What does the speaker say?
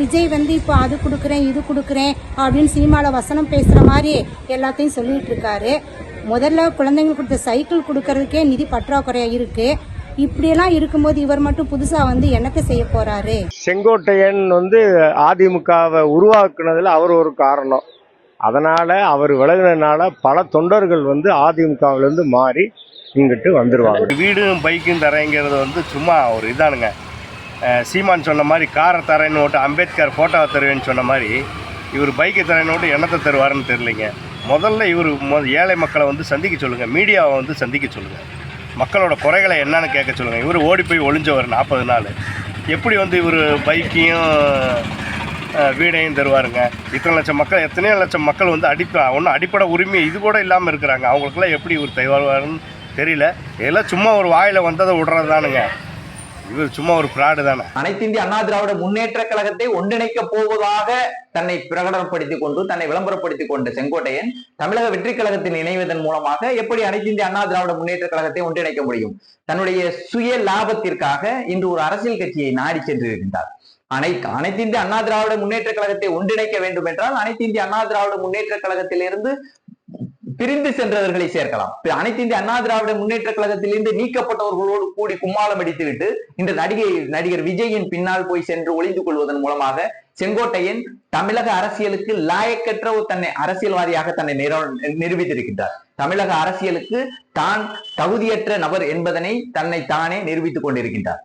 விஜய் வந்து இப்போ அது கொடுக்குறேன் இது கொடுக்குறேன் அப்படின்னு சினிமாவில் வசனம் பேசுகிற மாதிரி எல்லாத்தையும் சொல்லிட்டு இருக்காரு. முதல்ல குழந்தைங்களுக்கு கொடுத்த சைக்கிள் கொடுக்கறதுக்கே நிதி பற்றாக்குறையாக இருக்கு. இப்படியெல்லாம் இருக்கும்போது இவர் மட்டும் புதுசா வந்து என்னத்தை செய்ய போறாரு? செங்கோட்டையன் வந்து அதிமுகவை உருவாக்குனதுல அவர் ஒரு காரணம். அதனால அவர் விலகினால பல தொண்டர்கள் வந்து அதிமுகவிலிருந்து மாறி இங்கிட்டு வந்துருவாங்க. வீடும் பைக்கும் தரேங்கிறது வந்து சும்மா ஒரு இதானுங்க. சீமான் சொன்ன மாதிரி காரை தரேன்னு ஓட்டு அம்பேத்கர் ஃபோட்டோவை தருவேன்னு சொன்ன மாதிரி இவர் பைக்கை தரேன்னு ஓட்டு என்னத்தை தருவாருன்னு தெரியலைங்க. முதல்ல இவர் ஏழை மக்களை வந்து சந்திக்க சொல்லுங்கள், மீடியாவை வந்து சந்திக்க சொல்லுங்கள், மக்களோட குறைகளை என்னன்னு கேட்க சொல்லுங்கள். இவர் ஓடி போய் ஒளிஞ்சவர் 40 நாள். எப்படி வந்து இவர் பைக்கையும் வீடையும் தருவாருங்க? இத்தனை லட்சம் மக்கள், எத்தனையோ லட்சம் மக்கள் வந்து ஒன்றும் அடிப்படை உரிமை இது கூட இல்லாமல் இருக்கிறாங்க. அவங்களுக்குலாம் எப்படி இவர் தருவாருன்னு தெரியல. இதெல்லாம் சும்மா ஒரு வாயில் வந்ததை விடுறது தானுங்க. இவர் சும்மா ஒரு பிராடு தானே. அனைத்து இந்திய அண்ணா திராவிட முன்னேற்ற கழகத்தை ஒன்றிணைக்க போவதாக தன்னை பிரகடனப்படுத்திக் கொண்டு தன்னை விளம்பரப்படுத்திக் கொண்ட செங்கோட்டையன் தமிழக வெற்றி கழகத்தில் இணைவதன் மூலமாக எப்படி அனைத்து இந்திய அண்ணா திராவிட முன்னேற்ற கழகத்தை ஒன்றிணைக்க முடியும்? தன்னுடைய சுய லாபத்திற்காக இன்று ஒரு அரசியல் கட்சியை நாடி சென்றிருக்கின்றார். அனைத்து இந்திய அண்ணா திராவிட முன்னேற்ற கழகத்தை ஒன்றிணைக்க வேண்டும் என்றால் அனைத்து இந்திய அண்ணா திராவிட முன்னேற்ற கழகத்திலிருந்து பிரிந்து சென்றவர்களை சேர்க்கலாம். அனைத்து இந்திய அண்ணா திராவிட முன்னேற்ற கழகத்திலிருந்து நீக்கப்பட்டவர்களோடு கூடி கும்மாளம் அடித்துவிட்டு இந்த நடிகர் விஜயின் பின்னால் போய் சென்று ஒளிந்து கொள்வதன் மூலமாக செங்கோட்டையன் தமிழக அரசியலுக்கு லாயக்கற்ற தன்னை அரசியல்வாதியாக தன்னை நிரூபித்திருக்கின்றார். தமிழக அரசியலுக்கு தான் தகுதியற்ற நபர் என்பதனை தன்னை தானே நிரூபித்துக் கொண்டிருக்கின்றார்.